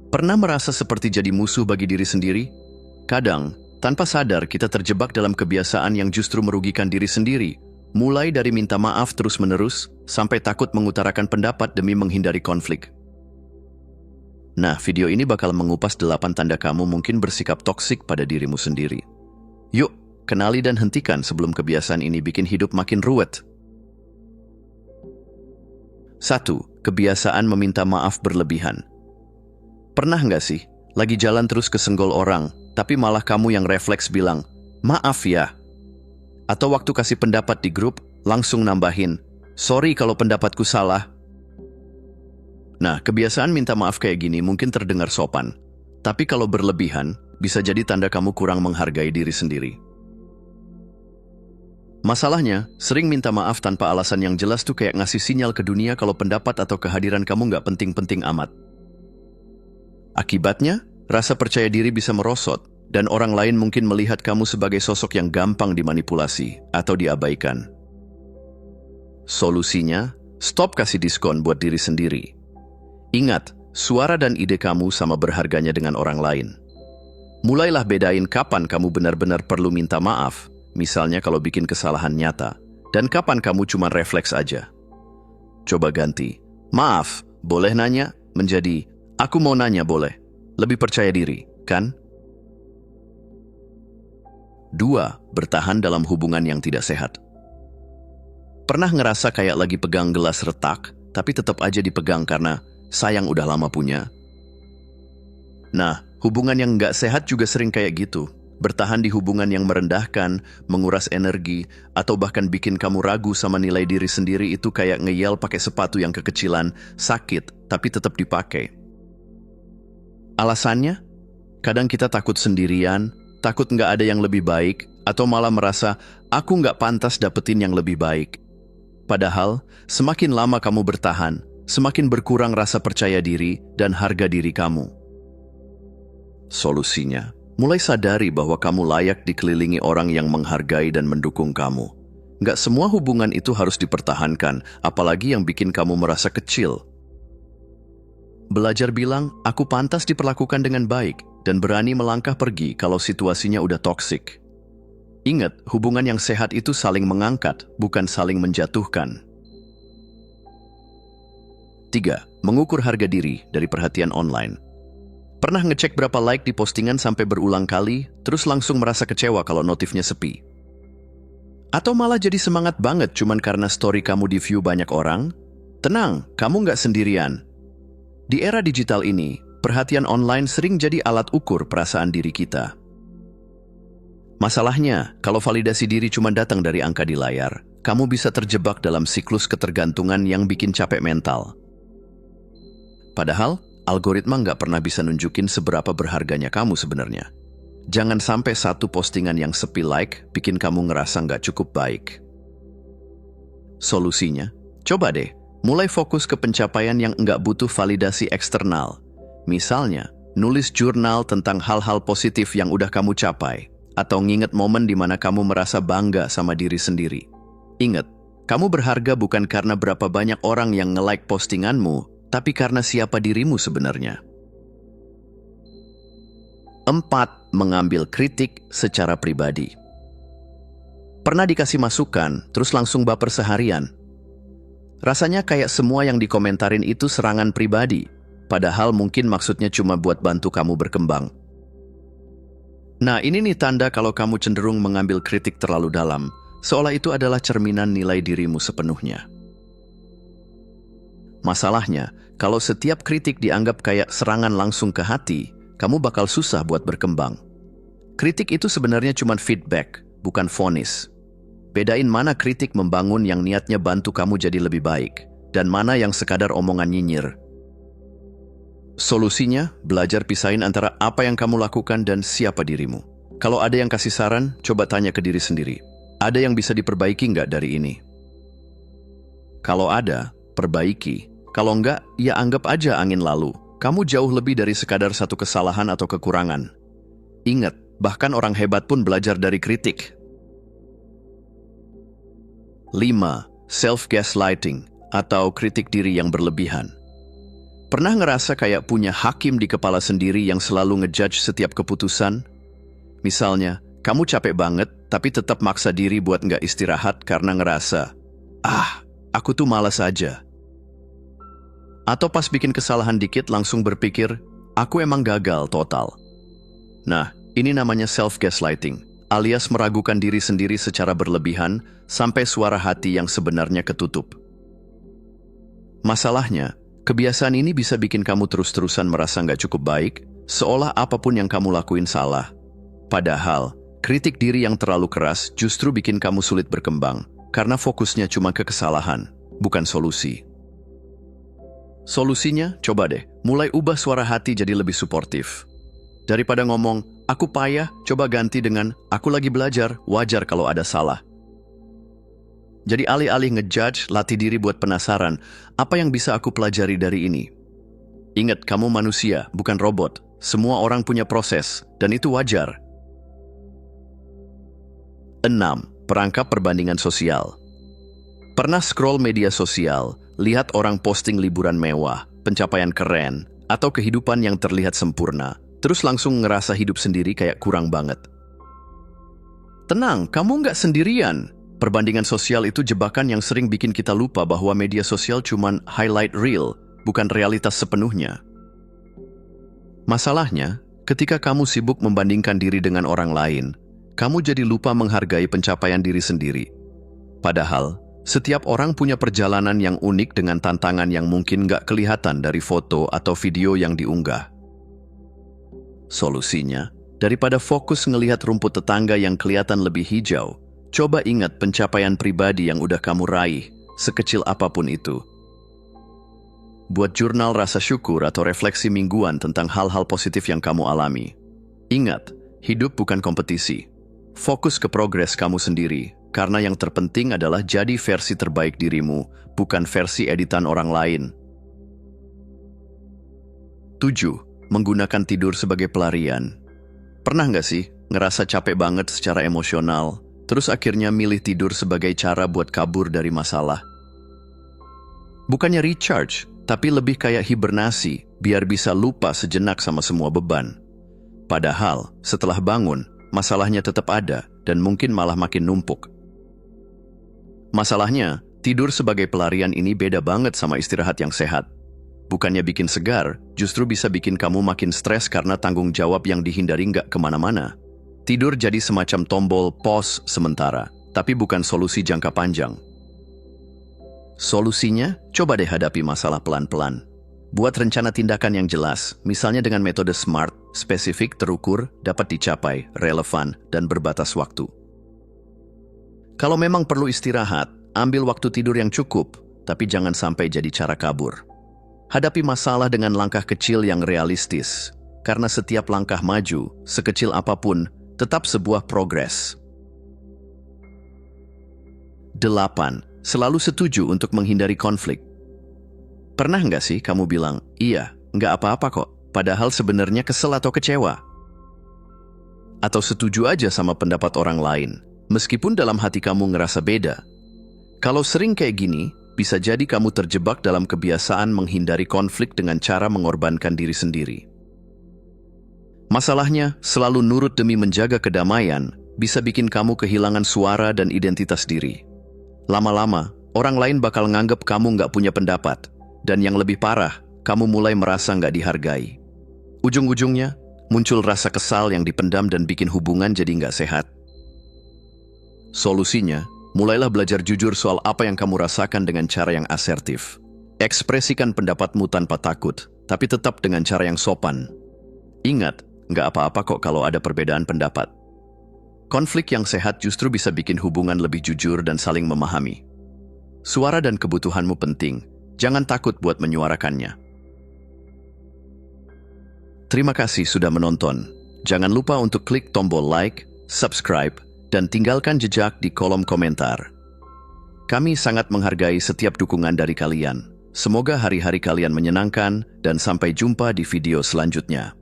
Pernah merasa seperti jadi musuh bagi diri sendiri? Kadang, tanpa sadar kita terjebak dalam kebiasaan yang justru merugikan diri sendiri, mulai dari minta maaf terus-menerus, sampai takut mengutarakan pendapat demi menghindari konflik. Nah, video ini bakal mengupas 8 tanda kamu mungkin bersikap toksik pada dirimu sendiri. Yuk, kenali dan hentikan sebelum kebiasaan ini bikin hidup makin ruwet. 1. Kebiasaan meminta maaf berlebihan. Pernah nggak sih, lagi jalan terus kesenggol orang, tapi malah kamu yang refleks bilang, "Maaf ya." Atau waktu kasih pendapat di grup, langsung nambahin, "Sorry kalau pendapatku salah." Nah, kebiasaan minta maaf kayak gini mungkin terdengar sopan, tapi kalau berlebihan, bisa jadi tanda kamu kurang menghargai diri sendiri. Masalahnya, sering minta maaf tanpa alasan yang jelas tuh kayak ngasih sinyal ke dunia kalau pendapat atau kehadiran kamu nggak penting-penting amat. Akibatnya, rasa percaya diri bisa merosot, dan orang lain mungkin melihat kamu sebagai sosok yang gampang dimanipulasi atau diabaikan. Solusinya, stop kasih diskon buat diri sendiri. Ingat, suara dan ide kamu sama berharganya dengan orang lain. Mulailah bedain kapan kamu benar-benar perlu minta maaf, misalnya kalau bikin kesalahan nyata, dan kapan kamu cuma refleks aja. Coba ganti, "Maaf, boleh nanya?" menjadi, "Aku mau nanya boleh." Lebih percaya diri, kan? 2. Bertahan dalam hubungan yang tidak sehat. Pernah ngerasa kayak lagi pegang gelas retak, tapi tetap aja dipegang karena sayang udah lama punya? Nah, hubungan yang nggak sehat juga sering kayak gitu. Bertahan di hubungan yang merendahkan, menguras energi, atau bahkan bikin kamu ragu sama nilai diri sendiri itu kayak ngeyel pakai sepatu yang kekecilan, sakit, tapi tetap dipakai. Alasannya? Kadang kita takut sendirian, takut nggak ada yang lebih baik, atau malah merasa, aku nggak pantas dapetin yang lebih baik. Padahal, semakin lama kamu bertahan, semakin berkurang rasa percaya diri dan harga diri kamu. Solusinya, mulai sadari bahwa kamu layak dikelilingi orang yang menghargai dan mendukung kamu. Nggak semua hubungan itu harus dipertahankan, apalagi yang bikin kamu merasa kecil. Belajar bilang, aku pantas diperlakukan dengan baik, dan berani melangkah pergi kalau situasinya udah toksik. Ingat, hubungan yang sehat itu saling mengangkat, bukan saling menjatuhkan. 3. Mengukur harga diri dari perhatian online. Pernah ngecek berapa like di postingan sampai berulang kali, terus langsung merasa kecewa kalau notifnya sepi? Atau malah jadi semangat banget cuman karena story kamu di-view banyak orang? Tenang, kamu nggak sendirian. Di era digital ini, perhatian online sering jadi alat ukur perasaan diri kita. Masalahnya, kalau validasi diri cuma datang dari angka di layar, kamu bisa terjebak dalam siklus ketergantungan yang bikin capek mental. Padahal, algoritma nggak pernah bisa nunjukin seberapa berharganya kamu sebenarnya. Jangan sampai satu postingan yang sepi like bikin kamu ngerasa nggak cukup baik. Solusinya, coba deh, mulai fokus ke pencapaian yang nggak butuh validasi eksternal. Misalnya, nulis jurnal tentang hal-hal positif yang udah kamu capai, atau nginget momen di mana kamu merasa bangga sama diri sendiri. Ingat, kamu berharga bukan karena berapa banyak orang yang nge-like postinganmu, tapi karena siapa dirimu sebenarnya. 4. Mengambil kritik secara pribadi. Pernah dikasih masukan, terus langsung baper seharian? Rasanya kayak semua yang dikomentarin itu serangan pribadi, padahal mungkin maksudnya cuma buat bantu kamu berkembang. Nah, ini nih tanda kalau kamu cenderung mengambil kritik terlalu dalam, seolah itu adalah cerminan nilai dirimu sepenuhnya. Masalahnya, kalau setiap kritik dianggap kayak serangan langsung ke hati, kamu bakal susah buat berkembang. Kritik itu sebenarnya cuma feedback, bukan vonis. Bedain mana kritik membangun yang niatnya bantu kamu jadi lebih baik, dan mana yang sekadar omongan nyinyir. Solusinya, belajar pisahin antara apa yang kamu lakukan dan siapa dirimu. Kalau ada yang kasih saran, coba tanya ke diri sendiri. Ada yang bisa diperbaiki nggak dari ini? Kalau ada, perbaiki. Kalau enggak, ya anggap aja angin lalu. Kamu jauh lebih dari sekadar satu kesalahan atau kekurangan. Ingat, bahkan orang hebat pun belajar dari kritik. 5. Self-gaslighting atau kritik diri yang berlebihan. Pernah ngerasa kayak punya hakim di kepala sendiri yang selalu ngejudge setiap keputusan? Misalnya, kamu capek banget tapi tetap maksa diri buat nggak istirahat karena ngerasa, aku tuh malas aja. Atau pas bikin kesalahan dikit langsung berpikir, aku emang gagal total. Nah, ini namanya self-gaslighting, alias meragukan diri sendiri secara berlebihan sampai suara hati yang sebenarnya ketutup. Masalahnya, kebiasaan ini bisa bikin kamu terus-terusan merasa nggak cukup baik, seolah apapun yang kamu lakuin salah. Padahal, kritik diri yang terlalu keras justru bikin kamu sulit berkembang, karena fokusnya cuma ke kesalahan, bukan solusi. Solusinya, coba deh, mulai ubah suara hati jadi lebih suportif. Daripada ngomong, aku payah, coba ganti dengan, aku lagi belajar, wajar kalau ada salah. Jadi alih-alih ngejudge, latih diri buat penasaran, apa yang bisa aku pelajari dari ini? Ingat, kamu manusia, bukan robot. Semua orang punya proses, dan itu wajar. 6. Perangkap perbandingan sosial. Pernah scroll media sosial, lihat orang posting liburan mewah, pencapaian keren, atau kehidupan yang terlihat sempurna, terus langsung ngerasa hidup sendiri kayak kurang banget. Tenang, kamu nggak sendirian. Perbandingan sosial itu jebakan yang sering bikin kita lupa bahwa media sosial cuman highlight reel, bukan realitas sepenuhnya. Masalahnya, ketika kamu sibuk membandingkan diri dengan orang lain, kamu jadi lupa menghargai pencapaian diri sendiri. Padahal, setiap orang punya perjalanan yang unik dengan tantangan yang mungkin nggak kelihatan dari foto atau video yang diunggah. Solusinya, daripada fokus ngelihat rumput tetangga yang kelihatan lebih hijau, coba ingat pencapaian pribadi yang udah kamu raih, sekecil apapun itu. Buat jurnal rasa syukur atau refleksi mingguan tentang hal-hal positif yang kamu alami. Ingat, hidup bukan kompetisi. Fokus ke progres kamu sendiri, karena yang terpenting adalah jadi versi terbaik dirimu, bukan versi editan orang lain. 7. Menggunakan tidur sebagai pelarian. Pernah nggak sih ngerasa capek banget secara emosional, terus akhirnya milih tidur sebagai cara buat kabur dari masalah? Bukannya recharge, tapi lebih kayak hibernasi, biar bisa lupa sejenak sama semua beban. Padahal, setelah bangun, masalahnya tetap ada, dan mungkin malah makin numpuk. Masalahnya, tidur sebagai pelarian ini beda banget sama istirahat yang sehat. Bukannya bikin segar, justru bisa bikin kamu makin stres karena tanggung jawab yang dihindari nggak kemana-mana. Tidur jadi semacam tombol pause sementara, tapi bukan solusi jangka panjang. Solusinya, coba deh hadapi masalah pelan-pelan. Buat rencana tindakan yang jelas, misalnya dengan metode SMART, spesifik, terukur, dapat dicapai, relevan, dan berbatas waktu. Kalau memang perlu istirahat, ambil waktu tidur yang cukup, tapi jangan sampai jadi cara kabur. Hadapi masalah dengan langkah kecil yang realistis, karena setiap langkah maju, sekecil apapun, tetap sebuah progres. 8. Selalu setuju untuk menghindari konflik. Pernah nggak sih kamu bilang, iya, nggak apa-apa kok, padahal sebenarnya kesel atau kecewa? Atau setuju aja sama pendapat orang lain, meskipun dalam hati kamu ngerasa beda. Kalau sering kayak gini, bisa jadi kamu terjebak dalam kebiasaan menghindari konflik dengan cara mengorbankan diri sendiri. Masalahnya, selalu nurut demi menjaga kedamaian bisa bikin kamu kehilangan suara dan identitas diri. Lama-lama, orang lain bakal nganggep kamu nggak punya pendapat, dan yang lebih parah, kamu mulai merasa nggak dihargai. Ujung-ujungnya, muncul rasa kesal yang dipendam dan bikin hubungan jadi nggak sehat. Solusinya, mulailah belajar jujur soal apa yang kamu rasakan dengan cara yang asertif. Ekspresikan pendapatmu tanpa takut, tapi tetap dengan cara yang sopan. Ingat, nggak apa-apa kok kalau ada perbedaan pendapat. Konflik yang sehat justru bisa bikin hubungan lebih jujur dan saling memahami. Suara dan kebutuhanmu penting, jangan takut buat menyuarakannya. Terima kasih sudah menonton. Jangan lupa untuk klik tombol like, subscribe, dan tinggalkan jejak di kolom komentar. Kami sangat menghargai setiap dukungan dari kalian. Semoga hari-hari kalian menyenangkan, dan sampai jumpa di video selanjutnya.